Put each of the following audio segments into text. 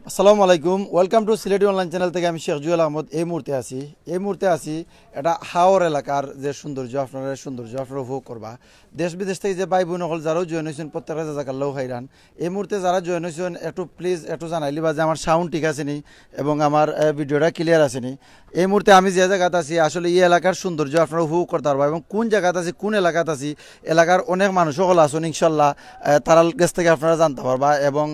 আসসালামু আলাইকুম welcome to Sylheti online channel থেকে আমি শেখ জুয়েল আহমদ এই মুহূর্তে আছি এটা হাওর এলাকার যে সৌন্দর্য আপনারা উপভোগ করবা দেশ বিদেশ থেকে যে ভাই বোন হল যারাও জয়েন হয়েছেন প্রত্যেকটা জাজাকাল্লাহ খাইরান এই মুহূর্তে যারা জয়েন হয়েছেন একটু প্লিজ একটু জানাইলিবা যে আমার সাউন্ড ঠিক আছে নি এবং আমার ভিডিওটা ক্লিয়ার আছে নি এই মুহূর্তে আমি যে জায়গাতে আছি আসলে এই এলাকার সৌন্দর্য আপনারা উপভোগ করতে পারবা এবং কোন জায়গাতে আছি কোন এলাকাতে আছি এলাকার অনেক মানুষ সকল আছেন ইনশাল্লাহ তার কাছ থেকে আপনারা জানতে পারবা এবং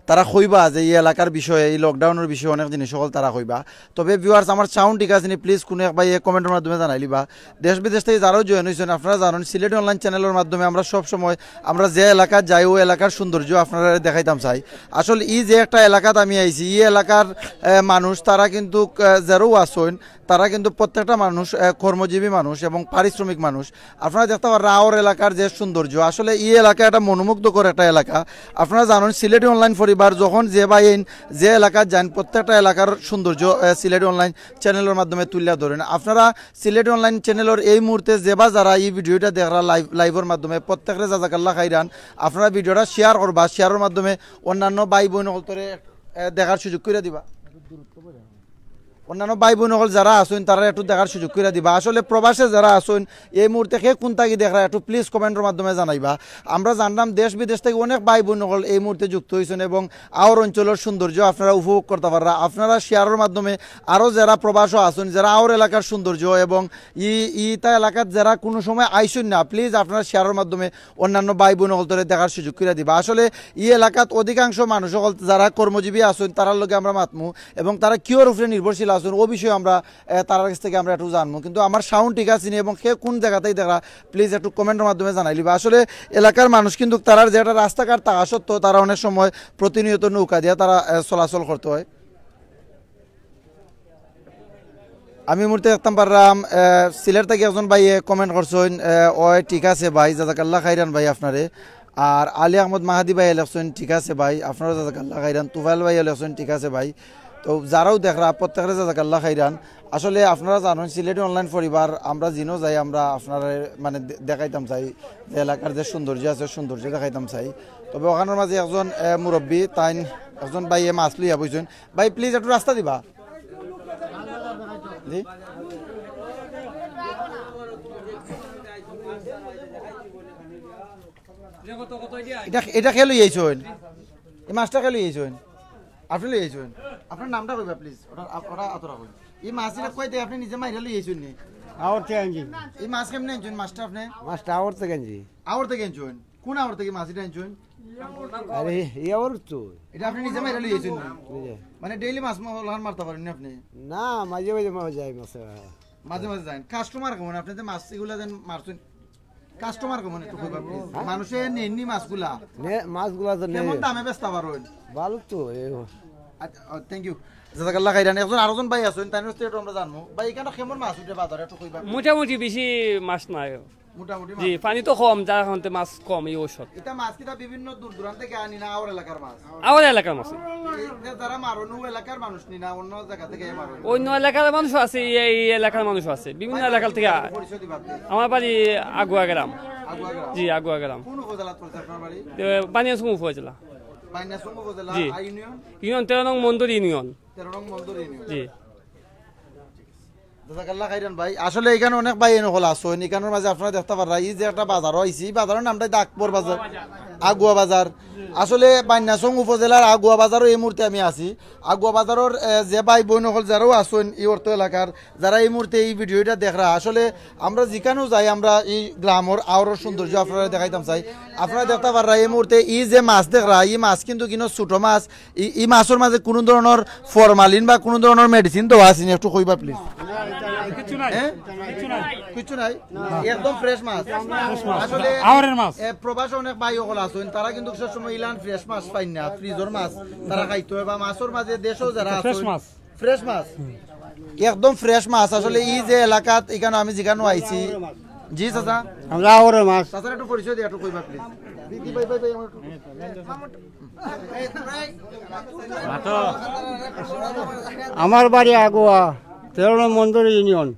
তারা কইবা যে এই এলাকার বিষয়ে এই লকডাউনের বিষয়ে অনেক জিনিস সকল তারা কইবা তবে ভিউয়ার্স আমার সাউন্ড ঠিক আছে নি প্লিজ কোনো এক ভাই কমেন্টের মাধ্যমে জানাইলিবা দেশ বিদেশ থেকে যারাও জয়েন হয়েছেন আপনারা জানেন সিলেটি অনলাইন চ্যানেলের মাধ্যমে আমরা সব সময় আমরা যে এলাকার যাই ওই এলাকার সৌন্দর্য আপনারা দেখাইতাম চাই আসলে এই যে একটা এলাকাতে আমি আইছি এই এলাকার মানুষ তারা কিন্তু যারাও আসেন তারা কিন্তু প্রত্যেকটা মানুষ কর্মজীবী মানুষ এবং পারিশ্রমিক মানুষ আপনারা দেখতে পারেন রাওর এলাকার যে সৌন্দর্য আসলে এই এলাকা একটা মনোমুগ্ধকর একটা এলাকা আপনারা জানেন সিলেটি অনলাইন পরিবার যখন যে বাইন যে এলাকা যান প্রত্যেকটা এলাকার সৌন্দর্য সিলেটি অনলাইন চ্যানেলের মাধ্যমে তুলে ধরেন আপনারা সিলেটি অনলাইন চ্যানেলের এই মুহূর্তে যেবা যারা এই ভিডিওটা দেখরা লাইভের মাধ্যমে প্রত্যেকটা জাজাকাল্লাহ খাইরান আপনারা ভিডিওটা শেয়ার করবা শেয়ারের মাধ্যমে অন্যান্য ভাই বোন হলতরে দেখার সুযোগ করে দিবা অন্যান্য ভাই বোন হল যারা আসুন তারা একটু দেখার সুযোগ করে দিবা আসলে প্রবাসে যারা আসুন এই মুহূর্তে কে কোন তাকি দেখা একটু প্লিজ কমেন্টের মাধ্যমে জানাইবা আমরা জানলাম দেশ বিদেশ থেকে অনেক ভাই বোন হল এই মুহূর্তে যুক্ত হয়েছেন এবং আওর অঞ্চলের সৌন্দর্য আপনারা উপভোগ করতে পাররা আপনারা শেয়ারের মাধ্যমে আরও যারা প্রবাসও আসুন যারা আওর এলাকার সৌন্দর্য এবং ইতা এলাকার যারা কোনো সময় আইসুন না প্লিজ আপনারা শেয়ারের মাধ্যমে অন্যান্য ভাই বোন হল তোরে দেখার সুযোগ করে দিবা আসলে এই এলাকাত অধিকাংশ মানুষ হল যারা কর্মজীবী আসুন তারার লগে আমরা মাতমু এবং তারা কিওর উপরে নির্ভরশীল ও বিষয়ে আমরা তার কাছ থেকে আমরা একটু জানবো কিন্তু আমার সাউন্ড ঠিক আছে এবং সে কোন জায়গাতেই দেখা প্লিজ একটু কমেন্টের মাধ্যমে জানাইলিবা আসলে এলাকার মানুষ কিন্তু তারা যেটা রাস্তাঘাট থাকা সত্ত্বেও তারা অনেক সময় প্রতিনিয়ত নৌকা দিয়ে তারা চলাচল করতে হয় আমি মুহূর্তে দেখতাম পারলাম সিলেট থেকে একজন ভাই কমেন্ট করছেন ওই ঠিক আছে ভাই জাজাকাল্লাহ খাইরান ভাই আপনারে আর আলী আহমদ মাহাদি ভাই এলেকশন ঠিক আছে ভাই আপনারা জাজাকাল্লাহ খাইরান তুফাইল ভাই এলেকশন ঠিক আছে ভাই তো যারাও দেখরা প্রত্যেকের জাজাকাল্লাহ খাইরান আসলে আপনারা জানেন সিলেটি অনলাইন পরিবার আমরা জিনো যাই আমরা আপনারা মানে দেখাইতাম চাই যে এলাকার যে সৌন্দর্য আছে সৌন্দর্য দেখাইতাম চাই তবে ওখানের মাঝে একজন মুরব্বী তাই একজন ভাই মাছ লইয়া বইছেন ভাই প্লিজ একটু রাস্তা দিবা জি এটা খেয়ে লইয়াইছেন এই মাছটা খেয়ে লইয়াইছেন আপনি লইয়াইছেন আপনার নামটা কইবা প্লিজ ওরা অতরা কই এই মাছটা কইতে আপনি নিজে মাইরা লইয়াইছেন নি আওর থেকে আনছি এই মাছ কেমনে আনছেন মাছটা আপনি মাছটা আওর থেকে আনছি আনছেন কোন আওর থেকে মাছটা আনছেন আরে এই আওর তো এটা আপনি নিজে মাইরা লইয়াইছেন নি বুঝে মানে ডেইলি মাছ লাগান মারতে পারেন না আপনি না মাঝে মাঝে যাই মাঝে যান কাস্টমার কেমন আপনি যে মাছ এগুলা দেন মারছেন কাস্টমার কেমন একটু কইবা প্লিজ মানুষে নেননি মাছগুলা মাছগুলা তো কেমন দামে বেচতে পারেন ভালো তো থ্যাংক ইউ জাজাকাল্লাহ খাইরান একজন আরেকজন ভাই আছেন তাই একটু আমরা জানবো ভাই এখানে কেমন মাছ উঠে বাজারে একটু কইবা মোটামুটি বেশি মাছ নাই মোটামুটি জি পানি তো কম যার কারণে মাছ কম এই ঔষধ এটা মাছ কিটা বিভিন্ন দূর দূরান্ত থেকে আনি না আওর এলাকার মাছ আমার এলাকার মাছ যারা মারন ও এলাকার মানুষ নি না অন্য জায়গা থেকে মারন অন্য এলাকার মানুষ আছে এই এলাকার মানুষ আছে বিভিন্ন এলাকা থেকে পরিচয় দিবা আমার বাড়ি আগুয়া গ্রাম আগুয়া গ্রাম জি আগুয়া গ্রাম কোন উপজেলা পড়ছে আপনার বাড়ি বানিয়াসুম উপজেলা বানিয়াসুম উপজেলা জি ইউনিয়ন ইউনিয়ন 13 নং মন্দুর ইউনিয়ন 13 নং মন্দুর ইউনিয়ন জি জাজাকাল্লাহ খাইরান ভাই আসলে এখানে অনেক ভাই এনেকল আসেন এখানের মাঝে আপনারা দেখতে পারা এই যে একটা বাজার হয়েছে বাজারের নামটা আকবর বাজার আগুয়া বাজার আসলে বান্যাসং উপজেলার আগুয়া বাজারও এই মুহূর্তে আমি আছি আগুয়া বাজারের যে ভাই বোন হল যারাও আসেন এই অর্থ এলাকার যারা এই মুহূর্তে এই ভিডিওটা দেখরা আসলে আমরা যেখানেও যাই আমরা এই গ্রামের আওয়ার সৌন্দর্য আপনারা দেখাইতাম চাই আপনারা দেখতে পারা এই মুহূর্তে এই যে মাছ দেখরা এই মাছ কিন্তু ছোট মাছ এই মাছের মাঝে কোনো ধরনের ফরমালিন বা কোনো ধরনের মেডিসিন দেওয়া আছে একটু কইবা প্লিজ কিছু নাই একদম ফ্রেশ মাছ আসলে প্রবাসে অনেক ভাই সকল আছেন তারা কিন্তু সবসময় ইলান ফ্রেশ মাছ পাই না ফ্রিজের মাছ তারা খাইতে হয় বা মাছের মাঝে দেশেও যারা আছেন ফ্রেশ মাছ একদম ফ্রেশ মাছ আসলে এই যে এলাকাত এখানে আমি যেখানে আইছি জি চাচা আমরা আওরের মাছ চাচার একটু পরিচয় দিয়ে একটু কইবা প্লিজ দিদি ভাই ভাই আমার বাড়ি আগুয়া 13 নং মন্দুর ইউনিয়ন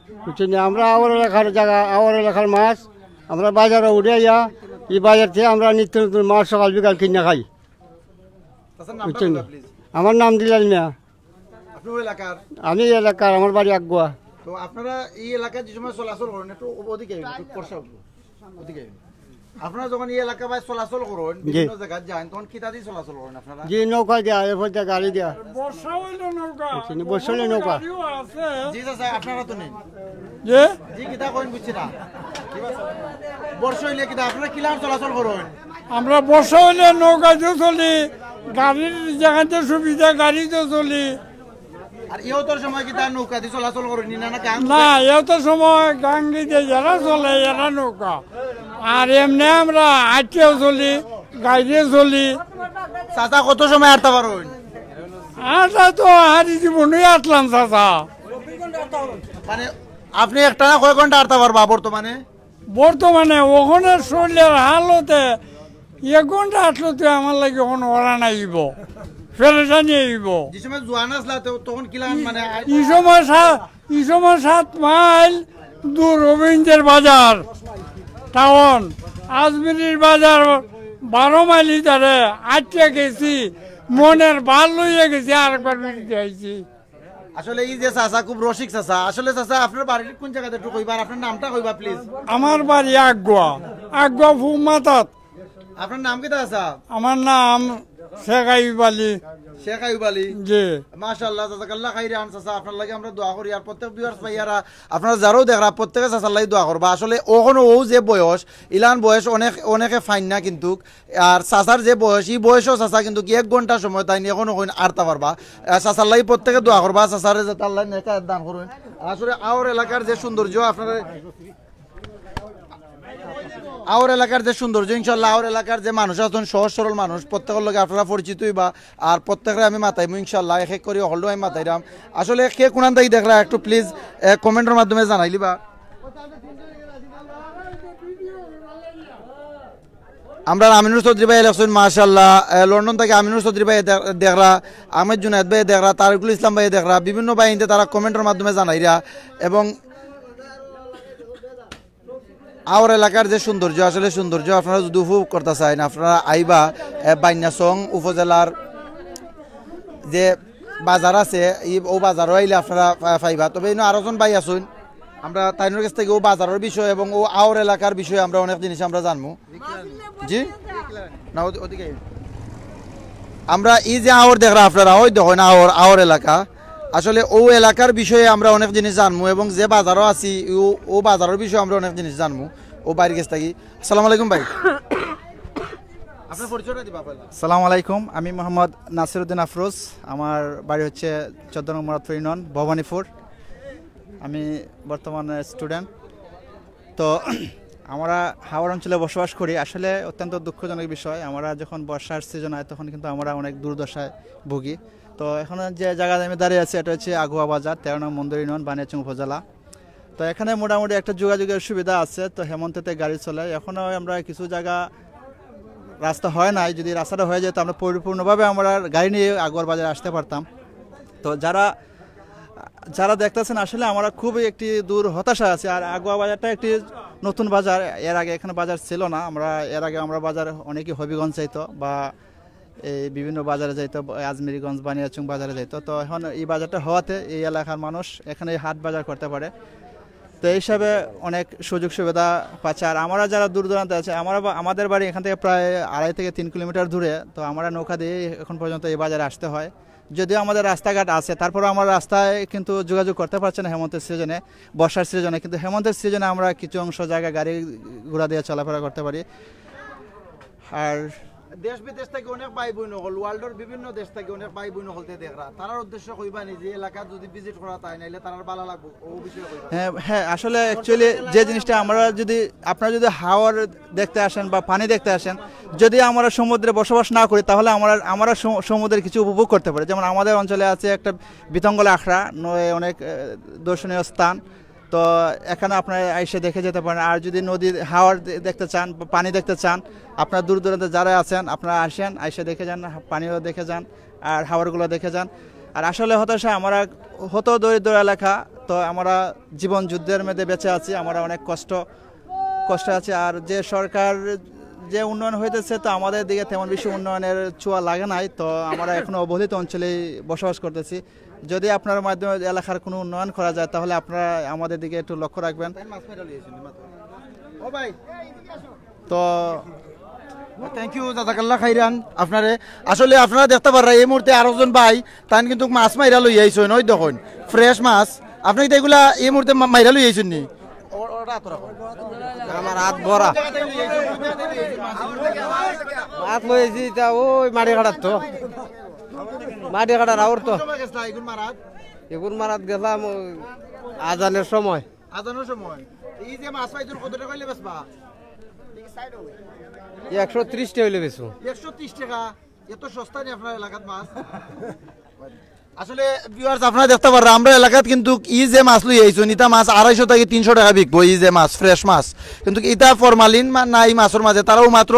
বুঝছেন আমরা আওর এলাকার জায়গা আওর এলাকার মাছ আমরা বাজারে উঠে এই বাজার থেকে আমরা নিত্য নতুন মাছ সকাল বিকাল কিনে খাই বুঝছেন আমার নাম দিলেন না আপনি ওই এলাকার আমি এলাকার আমার বাড়ি আগুয়া তো আপনারা এই এলাকায় যে সময় চলাচল করেন একটু ওদিকে একটু ফর্সা ওদিকে আপনারা যখন এই এলাকা বাই চলাচল করেন বিভিন্ন জায়গায় যান তখন কিতা দিয়ে চলাচল করেন আপনারা জি নৌকা দেয়া এরপর গাড়ি দেয়া বর্ষা হইলে নৌকা জি চাচা আপনারা তো নেন যে জি কিতা করেন বুঝছি না বর্ষা হইলে কিতা আপনারা কিলাম চলাচল করেন আমরা বর্ষা হইলে নৌকা দিয়ে চলি গাড়ির যেখানে সুবিধা গাড়ি দিয়ে চলি আর ইয়তর সময় কিতা নৌকা দিয়ে চলাচল করেন না গান না এত সময় গাঙ্গিতে যারা চলে এরা নৌকা আর এমনি আমরা হাঁটিয়েও চলি গাড়িয়ে চলি চাচা কত সময় আটতে পারেন আটা তো হারি জীবনে আটলাম চাচা মানে আপনি একটা না কয় ঘন্টা আটতে পারবা বর্তমানে ওখানে শরীরের হালতে 1 ঘন্টা আটলো তো আমার লাগে ওখান ওরা নাইব ফেরেটানি আইব যে সময় জোয়ান আসলা তখন কিলাম মানে এই সময় 7 মাইল দূর রবীন্দ্রের বাজার টাউন আজমিরির বাজার 12 মাইল ইধারে আটকে গেছি মনের ভাল লইয়া গেছি আরেকবার বেরিয়ে আইছি আসলে এই যে চাচা খুব রসিক চাচা আসলে চাচা আপনার বাড়ির কোন জায়গাতে একটু কইবার আপনার নামটা কইবা প্লিজ আমার বাড়ি আগুয়া ফুমাতাত আপনার নাম কি চাচা আমার নাম শেখ আইয়ুব আলী শেখ আইয়ুব আলী জি মাশাআল্লাহ জাযাকাল্লাহ খাইরান চাচা আপনার লাগে আমরা দোয়া করি আর প্রত্যেক ভিউয়ার্স ভাইয়ারা আপনারা যারাও দেখরা প্রত্যেকে চাচার লাগি দোয়া করবা আসলে ওখানে ও যে বয়স ইলান বয়স অনেকে ফাইন না কিন্তু আর চাচার যে বয়স এই বয়সও চাচা কিন্তু 1 ঘন্টা সময় তাই এখনো কইন আরতা পারবা চাচার লাগি প্রত্যেকে দোয়া করবা চাচারে যাতে আল্লাহ নেকা দান করুন আসলে আওর এলাকার যে সৌন্দর্য আপনারা আওর এলাকার যে সৌন্দর্য ইনশাল্লাহ আওর এলাকার যে মানুষ আছেন সহজ সরল মানুষ প্রত্যেকের লগে আপনারা পরিচিতই বা আর প্রত্যেকের আমি মাথাইমু ইনশাল্লাহ এক এক করে হলেও আমি মাথাইরাম আসলে কে কোনান তাই দেখলা একটু প্লিজ কমেন্টের মাধ্যমে জানাইলি বা আমরা আমিনুর চৌধুরী ভাই এলেকশন মাশাল্লাহ লন্ডন থেকে আমিনুর চৌধুরী ভাই দেখরা আহমেদ জুনায়েদ ভাই দেখরা তারিকুল ইসলাম ভাই দেখরা বিভিন্ন বাহিনীতে তারা কমেন্টের মাধ্যমে জানাইরা এবং আওর এলাকার যে সৌন্দর্য আসলে সৌন্দর্য আপনারা যদি উপভোগ করতে চান আপনারা আইবা বাইনাসং উপজেলার যে বাজার আছে ও বাজারও আইলে আপনারা পাইবা তবে আরোজন ভাই আসুন আমরা তাইনের কাছ থেকে ও বাজারের বিষয় এবং ও আওর এলাকার বিষয়ে আমরা অনেক জিনিস আমরা জানবো জি না ওদিকে আমরা এই যে আওর দেখরা আপনারা ওই দেখেন আওর এলাকা আসলে ও এলাকার বিষয়ে আমরা অনেক জিনিস জানবো এবং যে বাজারও আছি ও বাজারের বিষয়ে আমরা অনেক জিনিস জানবো ও বাইরের কাছ থেকে আসসালামু আলাইকুম ভাই আপনার পরিচয়টা দিবা পয়লা আসসালামু আলাইকুম আমি মোহাম্মদ নাসিরউদ্দিন আফরোজ আমার বাড়ি হচ্ছে 14 নং মুরাদপুর ইউনিয়ন ভবানীপুর আমি বর্তমানে স্টুডেন্ট তো আমরা হাওড় অঞ্চলে বসবাস করি আসলে অত্যন্ত দুঃখজনক বিষয় আমরা যখন বর্ষার সিজন হয় তখন কিন্তু আমরা অনেক দুর্দশায় ভুগি তো এখন যে জায়গায় আমি দাঁড়িয়ে আছি এটা হচ্ছে আগুয়া বাজার 13 নং মন্দির ইউনিয়ন বানিয়াচং উপজেলা তো এখানে মোটামুটি একটা যোগাযোগের সুবিধা আছে তো হেমন্ততে গাড়ি চলে এখনও আমরা কিছু জায়গা রাস্তা হয় নাই যদি রাস্তাটা হয়ে যেত আমরা পরিপূর্ণভাবে আমরা গাড়ি নিয়ে আগুয়ার বাজারে আসতে পারতাম তো যারা দেখতেছেন আসলে আমরা খুবই একটি দূর হতাশা আছে আর আগুয়া বাজারটা একটি নতুন বাজার এর আগে এখানে বাজার ছিল না এর আগে আমরা বাজার অনেকে হবিগঞ্জ যাইতো বা এই বিভিন্ন বাজারে যাইতো আজমিরিগঞ্জ বানিয়াচং বাজারে যাইতো তো এখন এই বাজারটা হওয়াতে এই এলাকার মানুষ এখানে হাট বাজার করতে পারে তো এই হিসাবে অনেক সুযোগ সুবিধা পাচ্ছে আর আমরা যারা দূর দূরান্তে আছে আমাদের বাড়ি এখান থেকে প্রায় 2.5 থেকে 3 কিলোমিটার দূরে তো আমরা নৌকা দিয়ে এখন পর্যন্ত এই বাজারে আসতে হয় যদিও আমাদের রাস্তাঘাট আছে তারপরে আমরা রাস্তায় কিন্তু যোগাযোগ করতে পারছি না হেমন্তের সিজনে বর্ষার সিজনে কিন্তু হেমন্তের সিজনে আমরা কিছু অংশ জায়গায় গাড়ি ঘোড়া দিয়ে চলাফেরা করতে পারি আর দেশ বিদেশ থেকে অনেক ভাই বোন হল ওয়ার্ল্ডের বিভিন্ন দেশ থেকে অনেক ভাই বোন হলতে দেখরা তার উদ্দেশ্য কইবা নি যে এলাকা যদি ভিজিট করা তাই নাইলে তার ভালো লাগবে ও বিষয়ে কইবা হ্যাঁ আসলে অ্যাকচুয়ালি যে জিনিসটা আপনারা যদি হাওয়ার দেখতে আসেন বা পানি দেখতে আসেন যদি আমরা সমুদ্রে বসবাস না করি তাহলে আমরা সমুদ্রের কিছু উপভোগ করতে পারি যেমন আমাদের অঞ্চলে আছে একটা বিতঙ্গল আখড়া অনেক দর্শনীয় স্থান তো এখানে আপনারা এসে দেখে যেতে পারেন আর যদি নদীর হাওয়ার দেখতে চান পানি দেখতে চান আপনারা দূর দূরান্তে যারা আছেন আপনারা আসেন এসে দেখে যান পানিও দেখে যান আর হাওয়ারগুলো দেখে যান আর আসলে হতাশা আমরা হতো দরিদ্র এলাকা তো আমরা জীবন যুদ্ধের মধ্যে বেঁচে আছি আমরা অনেক কষ্ট আছে আর যে সরকার যে উন্নয়ন হইতেছে তো আমাদের দিকে তেমন বেশি উন্নয়নের ছোঁয়া লাগে নাই, তো আমরা এখনো অবহেলিত অঞ্চলেই বসবাস করতেছি। যদি আপনার মাধ্যমে এলাকার কোনো উন্নয়ন করা যায় তাহলে আপনারা আমাদের দিকে একটু লক্ষ্য রাখবেন। তো থ্যাংক ইউ জাজাকাল্লাহ খাইরান আপনারে। আসলে আপনারা দেখতে পারেন এই মুহূর্তে আরো জন ভাই তাই কিন্তু মাছ মাইরা লই আইছেন, ওই দেখুন ফ্রেশ মাছ। আপনি কি এগুলা এই মুহূর্তে মাইরা লই আইছেন নি? আমার হাত ভরা মাছ লইছি, তা ওই মাটি কাটার তো মাটি কাটার আওর তো এগুন মারাত গেলাম আজানের সময়। আজানোর সময় এই যে মাছ পাইছেন কত টাকা হইলে বেচবা? 130 টাকা হইলে বেচো। 130 টাকা? এত সস্তা নি আপনার এলাকাত মাছ? আসলে ভিউয়ার্স আপনারা দেখতে পারেন আমরা এলাকাত কিন্তু ই যে মাছ লই আইছুন ইটা মাছ 250 থেকে 300 টাকা বিকবো, ই যে মাছ ফ্রেশ মাছ। কিন্তু ইটা ফরমালিন নাই মাছের মাঝে, তারাও মাত্র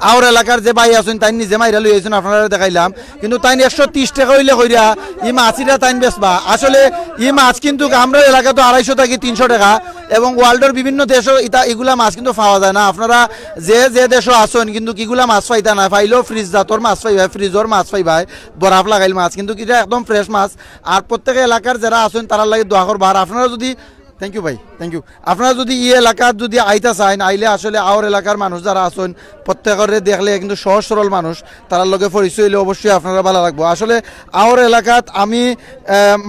আওর এলাকার যে ভাই আছেন তাই নিজে মাইরা লই আইছুন, আপনারা দেখাইলাম। কিন্তু তাই 130 টাকা হইলে কইরা ই মাছিটা তাই বেচবা। আসলে ই মাছ কিন্তু আমরা এলাকাতে 250 থেকে 300 টাকা, এবং ওয়ার্ল্ডের বিভিন্ন দেশও ইটা এগুলা মাছ কিন্তু পাওয়া যায় না। আপনারা যে যে দেশও আছেন কিন্তু কিগুলা মাছ পাইতা না, পাইলেও ফ্রিজ জাতর মাছ পাইবা, ফ্রিজর মাছ পাইবা, বরফ লাগাইল মাছ, কিন্তু এটা একদম ফ্রেশ মাছ। আর প্রত্যেক এলাকার যারা আছেন তারা লাগে দোয়া করবা। আর আপনারা যদি থ্যাংক ইউ ভাই, থ্যাংক ইউ। আপনারা যদি এই এলাকার যদি আইতা চান, আইলে আসলে আওর এলাকার মানুষ যারা আছেন প্রত্যেকের দেখলে কিন্তু সহজ সরল মানুষ, তার লগে পরিচয় হইলে অবশ্যই আপনারা ভালো লাগবো। আসলে আওর এলাকাত আমি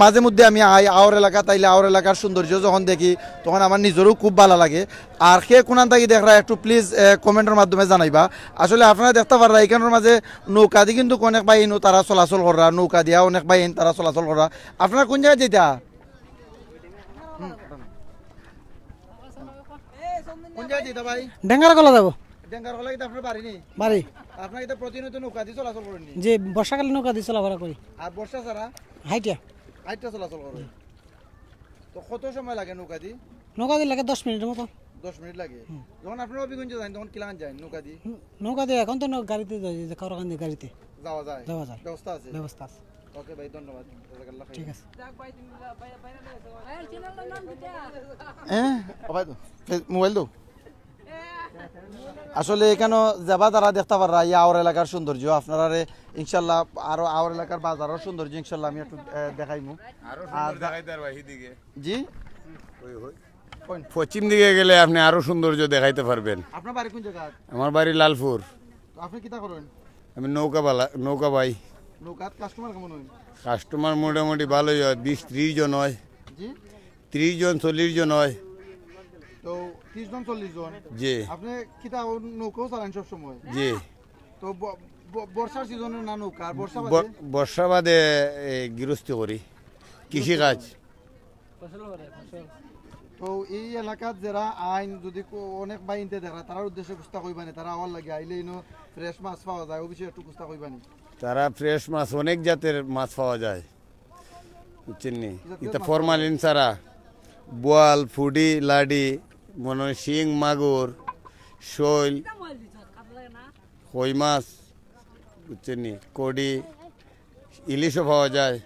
মাঝে মধ্যে আমি আওর এলাকাত আইলে আওর এলাকার সৌন্দর্য যখন দেখি তখন আমার নিজেরও খুব ভালো লাগে। আর সে কোনান থাকি দেখরা একটু প্লিজ কমেন্টের মাধ্যমে জানাইবা। আসলে আপনারা দেখতে পাররা এখানের মাঝে নৌকা দিয়ে কিন্তু অনেক বাইন তারা চলাচল করা, নৌকা দিয়া অনেক বাইন তারা চলাচল করা। আপনারা কোন জায়গায় যেটা কোন জায়গায় যেটা ভাই? ডেঙ্গার গলা যাবো। ডেঙ্গার গলা কিন্তু আপনার বাড়ি নেই? বাড়ি। আপনার এটা প্রতিনিয়ত নৌকা দিয়ে চলাচল করেননি? যে বর্ষাকালে নৌকা দিয়ে চলাফেরা করি। আর বর্ষা ছাড়া হাইটিয়া হাইটটা চলাচল করে। তো কত সময় লাগে নৌকা দিয়ে? নৌকা দিয়ে লাগে 10 মিনিটের মতো। 10 মিনিট লাগে। যখন আপনারা অভিগঞ্জ যান তখন কিলান যায় নৌকা দিয়ে? নৌকা দিয়ে এখন তো গাড়িতে যাই, কারোখান দিয়ে গাড়িতে যাওয়া যায়? যাওয়া যায়, ব্যবস্থা আছে? ব্যবস্থা আছে। ওকে ভাই, ধন্যবাদ। ঠিক আছে। মোবাইল দাও। আসলে এখানে যাবা তারা দেখতে পাররা ইয়া আওর এলাকার সৌন্দর্য আপনারা ইনশাল্লাহ, আরো আওর এলাকার বাজারের সৌন্দর্য ইনশাল্লাহ আমি একটু দেখাইমু। জি পশ্চিম দিকে গেলে আপনি আরো সৌন্দর্য দেখাইতে পারবেন। আপনার বাড়ি কোন জায়গা? আমার বাড়ি লালপুর। আপনি কিটা করেন? আমি নৌকা ভাই। নৌকাত কাস্টমার কেমন হয়? কাস্টমার মোটামুটি ভালোই হয়, 20-30 জন হয়। জি 30 জন 40 জন হয়। তো 30 জন 40 জন? জি। আপনি কিটা নৌকাও চালান সব সময়? জি। তো বর্ষার সিজনে না নৌকা? আর বর্ষা বাদে গৃহস্থী করি, কৃষি কাজ। তো এই এলাকাত যারা আইন যদি অনেক বাইনতে দেখা তার উদ্দেশ্যে কুস্তা কইবানি, তারা আওয়ার লাগে আইলে ইনো ফ্রেশ মাছ পাওয়া যায়, ও বিষয়ে একটু কুস্তা কইবানি। তারা ফ্রেশ মাছ অনেক জাতের মাছ পাওয়া যায়, বুঝছেন নি? এটা ফরমালিন ছাড়া বোয়াল, ফুডি, লাডি, মনে হয় শিং, মাগুর, শৈল, কই মাছ, বুঝছেন নি? কডি, ইলিশও পাওয়া যায়।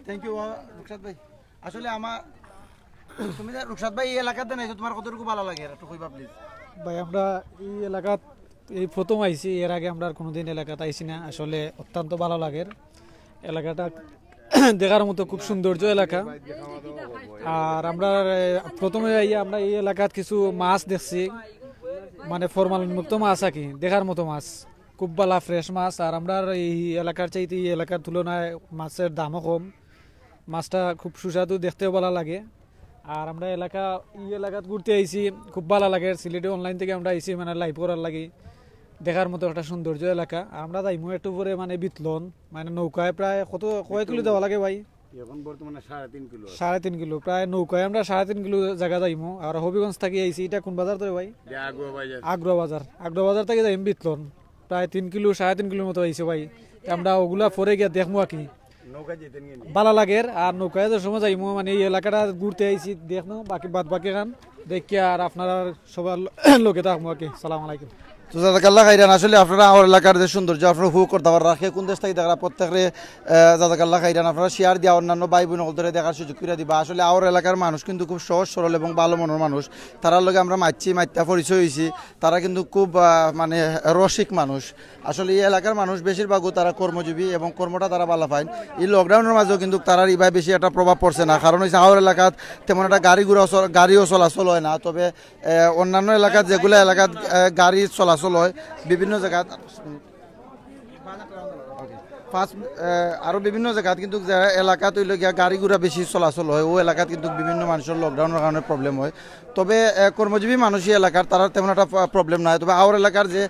থ্যাংক ইউ রুকসাদ ভাই। আসলে আমার তুমি রুকসাদ ভাই এই এলাকাতে নাই, তোমার কতটুকু ভালো লাগে একটু কইবা প্লিজ। ভাই আমরা এই এলাকাত এই প্রথম আইছি, এর আগে আমরা কোনোদিন এলাকাতে আইছি না। আসলে অত্যন্ত ভালো লাগে এলাকাটা, দেখার মতো খুব সৌন্দর্য এলাকা। আর আমরা প্রথমে আমরা এই এলাকাত কিছু মাছ দেখছি, মানে ফরমালিন মুক্ত মাছ আর কি, দেখার মতো মাছ, খুব ভালো ফ্রেশ মাছ। আর আমরা এই এলাকার চাইতে এই এলাকার তুলনায় মাছের দামও কম, মাছটা খুব সুস্বাদু, দেখতেও ভালো লাগে। আর আমরা এই এলাকাত ঘুরতে আইছি, খুব ভালো লাগে। সিলেটি অনলাইন থেকে আমরা আইছি মানে লাইভ করার লাগে, দেখার মতো একটা সৌন্দর্য এলাকা। আমরা যাইমু একটু পরে মানে বিতলন, মানে নৌকায় প্রায় কয় কিলো দেওয়া লাগে ভাই? এখন বর্তমানে 3.5 কিলো। 3.5 কিলো, প্রায় নৌকায় আমরা 3.5 কিলো জায়গা যাইমু। আর হবিগঞ্জ থেকে আইছি, এটা কোন বাজার ধরে ভাই? আগ্রহ বাজার থেকে যাইম বিতলন, প্রায় 3 কিলো 3.5 কিলোর মতো আইছে ভাই। আমরা ওগুলা পরে গিয়ে দেখবো আর কি, ভালো লাগে। আর নৌকায় যে সময় যাইমু মানে এই এলাকাটা ঘুরতে আইছি, দেখবো বাকি বাদ বাকি গান দেখি। আর আপনারা সবার লোকে থাকবো আর কি। সালাম আলাইকুম। তো জাজাকাল্লাহ খাইরান আসলে আপনারা আমার এলাকার যে সৌন্দর্য আপনারা উপভোগ করতে পারেন রাখে কোন দেশ থেকে দেখা প্রত্যেকের জাজাকাল্লাহ খাইরান আপনারা শেয়ার দিয়া অন্যান্য ভাই বোন ধরে দেখার সুযোগ করে দিবা আসলে আমার এলাকার মানুষ কিন্তু খুব সহজ সরল এবং ভালো মনের মানুষ তারার লগে আমরা মাত্যা পরিচয় হয়েছি তারা কিন্তু খুব মানে রসিক মানুষ আসলে এই এলাকার মানুষ বেশিরভাগও তারা কর্মজীবী এবং কর্মটা তারা ভালো পায় এই লকডাউনের মাঝেও কিন্তু তারা ইভাবে বেশি একটা প্রভাব পড়ছে না কারণ হচ্ছে আমার এলাকাত তেমন একটা গাড়িও চলাচল হয় না তবে অন্যান্য এলাকাত যেগুলো এলাকাত গাড়ি চলাচল হয় বিভিন্ন জায়গাত আরও বিভিন্ন জায়গাত কিন্তু এলাকা তৈল গিয়া গাড়ি ঘোড়া বেশি চলাচল হয় ও এলাকাত কিন্তু বিভিন্ন মানুষের লকডাউনের কারণে প্রবলেম হয় তবে কর্মজীবী মানুষই এলাকার তারা তেমন একটা প্রবলেম নাই তবে আমার এলাকার যে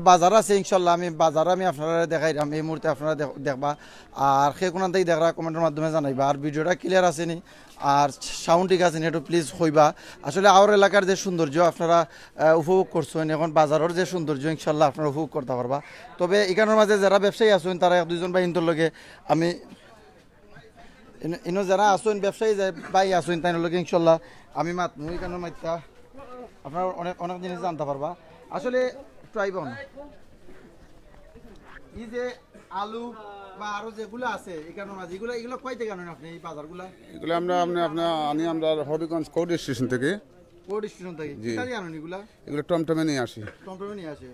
বাজার আছে ইনশাল্লাহ আমি বাজার আমি আপনারা দেখাইলাম এই মুহূর্তে আপনারা দেখবা আর সেই কোন থেকে দেখা কমেন্টের মাধ্যমে জানাইবা আর ভিডিওটা ক্লিয়ার আসেনি আর সাউন্ড ঠিক আছে একটু প্লিজ হইবা আসলে আমার এলাকার যে সৌন্দর্য আপনারা উপভোগ করছেন এখন বাজারের যে সৌন্দর্য ইনশাল্লাহ আপনারা উপভোগ করতে পারবা তবে এখানের মাঝে যারা ব্যবসায়ী আছেন তারা এক দুজন ভাই ইন্তর লগে আমি ইনো যারা আছেন ব্যবসায়ী ভাই আছেন তাই লগে ইনশাল্লাহ আমি মাতমু এখানের মাত্রা আপনারা অনেক অনেক জিনিস জানতে পারবা আসলে ট্রাইব এই যে আলু বা আরো যেগুলো আছে এখানের মাঝে এগুলো কয় থেকে আনেন আপনি এই বাজারগুলো এগুলো আমরা আমরা হবিগঞ্জ কোর্ট স্টেশন থেকে কোর্ট স্টেশন থেকে কোথায় আনেন এগুলো টমটমে নিয়ে আসি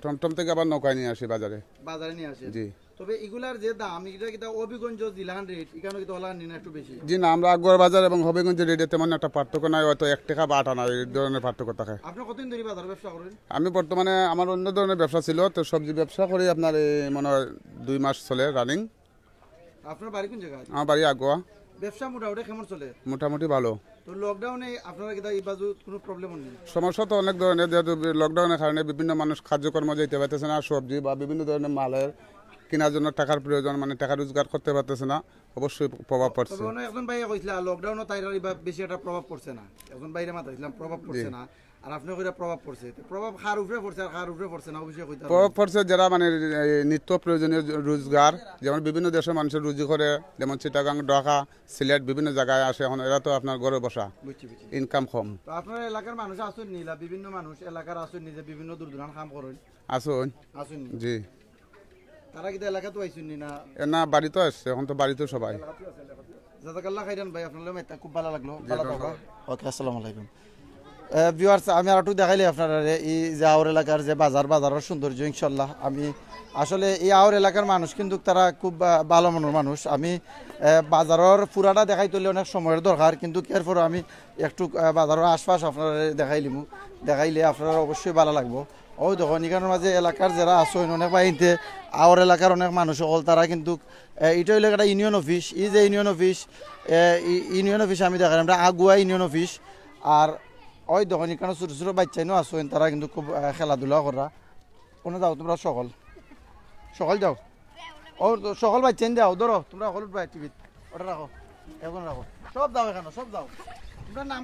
টমটম থেকে আবার নৌকায় নিয়ে আসি বাজারে নিয়ে আসে জি তবে এগুলার যে দাম এটা হবিগঞ্জ জেলার রেট এখানে কিন্তু ওলা নিন একটু বেশি জি না আমরা আকবর বাজার এবং হবিগঞ্জের রেটে তেমন একটা পার্থক্য নাই হয়তো 1 টাকা বা 8 আনা এই ধরনের পার্থক্য থাকে আপনি কতদিন ধরে বাজার ব্যবসা করেন আমি বর্তমানে আমার অন্য ধরনের ব্যবসা ছিল তো সবজি ব্যবসা করি আপনার মনে হয় 2 মাস চলে রানিং আপনার বাড়ি কোন জায়গায় আমার বাড়ি আগুয়া ব্যবসা মোটামুটি কেমন চলে মোটামুটি ভালো তো লকডাউনে আপনারা কি এই বাজু কোনো প্রবলেম হয়নি সমস্যা তো অনেক ধরনের যেহেতু লকডাউনের কারণে বিভিন্ন মানুষ কার্যকর্ম যেতে পারতেছে না সবজি বা বিভিন্ন ধরনের মালের কেনার জন্য টাকার প্রয়োজন মানে টাকা রোজগার করতে পারতেছে না অবশ্যই প্রভাব পড়ছে একজন ভাই কইছিল লকডাউনে তাইরা বেশি একটা প্রভাব পড়ছে না একজন বাইরে মাথাইছিলাম প্রভাব পড়ছে না আর আপনি কইরা প্রভাব পড়ছে প্রভাব কার উপরে পড়ছে আর কার উপরে পড়ছে না অবশ্যই কইতা প্রভাব পড়ছে যারা মানে নিত্য প্রয়োজনীয় রোজগার যেমন বিভিন্ন দেশের মানুষের রুজি করে যেমন চিটাগাং ঢাকা সিলেট বিভিন্ন জায়গায় আসে এখন এরা তো আপনার ঘরে বসা ইনকাম কম তো আপনার এলাকার মানুষ আসুন নিলা বিভিন্ন মানুষ এলাকার আসুন নিজে বিভিন্ন দূর দূরান্ত কাম করেন আসুন জি তারা কি এলাকা তো আইছুন না না বাড়ি তো আসছে এখন তো বাড়িতে সবাই জাযাকাল্লাহ খাইরান ভাই আপনার লগে খুব ভালো লাগলো ভালো থাকবা ওকে আসসালামু আলাইকুম ভিউয়ার্স আমি আর একটু দেখাইলে আপনারা এই যে আওর এলাকার যে বাজারের সৌন্দর্য ইনশাল্লাহ আমি আসলে এই আওর এলাকার মানুষ কিন্তু তারা খুব ভালো মনের মানুষ আমি বাজারের পুরাটা দেখাই তুললে অনেক সময়ের দরকার কিন্তু এরপর আমি একটু বাজারের আশপাশ আপনারা দেখাইলে আপনারা অবশ্যই ভালো লাগবো ওই দেখুন এখানের মাঝে এলাকার যারা আসেন অনেক বাহিনীতে আওর এলাকার অনেক মানুষ হল তারা কিন্তু এটা হইলে একটা ইউনিয়ন অফিস এই যে ইউনিয়ন অফিস আমি দেখাই আমরা আগুয়া ইউনিয়ন অফিস আর ওই দেখুন এখানে ছোটো ছোটো বাচ্চাইনও আসেন তারা কিন্তু খুব খেলাধুলা করা কোনো যাও তোমরা সকল যাও ও সকল বাচ্চাইন যাও ধরো তোমরা হলুদ ভাই টিভিত ওটা রাখো এখন রাখো সব যাও এখানে সব যাও তোমার নাম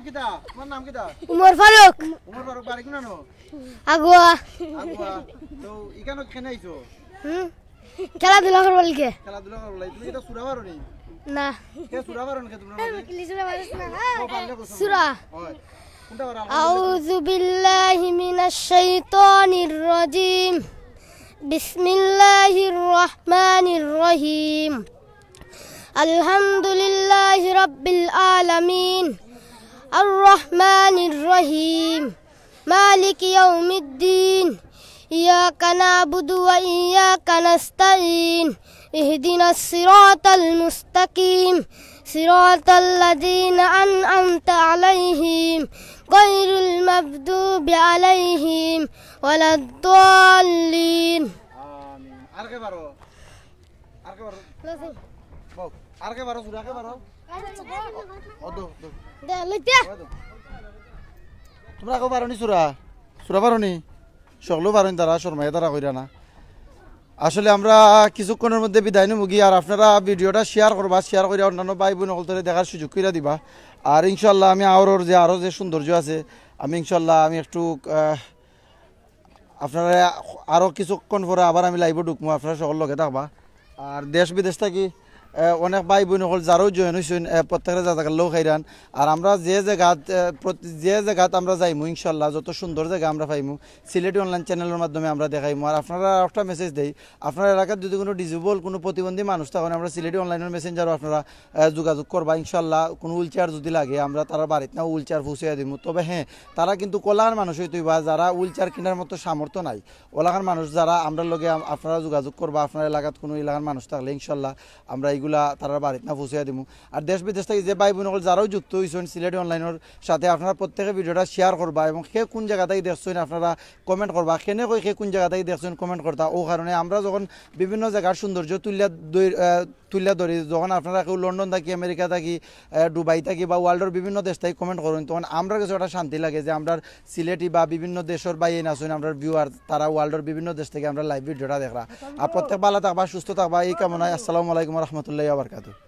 কি উমর ফারুক বাড়ি কোন আগুয়া তো এখানে কেন আইছো খেলাধুলা করবো লিখে তুমি এটা সুরা পারো নি না কে সুরা পারো নি তোমরা সুরা আউযু বিল্লাহি মিনাশ শাইতানির রাজিম বিসমিল্লাহির রহমানির রহিম আলহামদুলিল্লাহি রাব্বিল আলামিন আর রহমানির রহিম মালিকি ইয়াউমিদ্দিন ইয়াকা না'বুদু ওয়া ইয়াকা নাস্তাঈন ইহদিনাস সিরাতাল মুস্তাকিম সিরাতাল লাযীনা আন'আমতা আলাইহিম গায়রুল মাগদুবি আলাইহিম ওয়ালাদ-দাল্লিন আমিন আরকে বারো আরকে বারো সুরা কে বারো দে লইতে তোমরা কেউ পারো নি সুরা পারো নি সকলেও পারো নি তারা শর্মায় তারা কইরা না আসলে আমরা কিছুক্ষণের মধ্যে বিদায় নিমুগি আর আপনারা ভিডিওটা শেয়ার করে অন্যান্য ভাই বোন সকলে দেখার সুযোগ করে দিবা আর ইনশাল্লাহ আমি আরও যে সৌন্দর্য আছে আমি ইনশাল্লাহ আমি একটু আপনারা আরও কিছুক্ষণ পরে আবার আমি লাইভে ঢুকবো আপনারা সকল লগে থাকবা আর দেশ বিদেশ থাকি অনেক ভাই বোন হল যারাও জয়েন হয়েছেন প্রত্যেকের জাজাকাল্লাহ খাইরান। আর আমরা যে জায়গাত আমরা যাইমু ইনশাল্লাহ যত সুন্দর জায়গা আমরা পাইমু সিলেটি অনলাইন চ্যানেলের মাধ্যমে আমরা দেখাইমু। আর আপনারা একটা মেসেজ দেই, আপনার এলাকার যদি কোনো ডিজেবল কোনো প্রতিবন্ধী মানুষ তখন আমরা সিলেটি অনলাইনের মেসেঞ্জারও আপনারা যোগাযোগ করবা ইনশাল্লাহ। কোনো হুইল চেয়ার যদি লাগে আমরা তারা বাড়িতে না হুইল চেয়ার পৌঁছে দিব। তবে হ্যাঁ, তারা কিন্তু কলার মানুষ হইতে বা যারা হুইল চেয়ার কেনার মতো সামর্থ্য নাই ওলাকার মানুষ যারা আমরা লগে আপনারা যোগাযোগ করবা। আপনার এলাকাত কোনো এলাকার মানুষ থাকলে ইনশাল্লাহ আমরা এইগুলা তারা বাড়িতে না পৌঁছে দিব। আর দেশ বিদেশ থেকে যে ভাই বোনসকল যারাও যুক্ত হয়েছেন সিলেটি অনলাইনের সাথে আপনারা প্রত্যেকে ভিডিওটা শেয়ার করবা এবং সে কোন জায়গা থেকে দেখছেন আপনারা কমেন্ট করবা। সেনে কই সে কোন জায়গা থেকে দেখছেন কমেন্ট করতা। ও কারণে আমরা যখন বিভিন্ন জায়গার সৌন্দর্য তুলিয়া ধরি, যখন আপনারা কেউ লন্ডন থাকি, আমেরিকা থাকি, দুবাই থাকি বা ওয়ার্ল্ডের বিভিন্ন দেশ থেকে কমেন্ট করেন, তখন আমরা কিছু একটা শান্তি লাগে যে আমরা সিলেটি বা বিভিন্ন দেশের বাইরে নাচুন আমরা ভিউয়ার তারা ওয়ার্ল্ডের বিভিন্ন দেশ থেকে আমরা লাইভ ভিডিওটা দেখরা। আর প্রত্যেক ভালো থাকবা, সুস্থ থাকবা এই কামনায়। আসসালামু আলাইকুম রহমতুল্লাহ বারকাতুহু।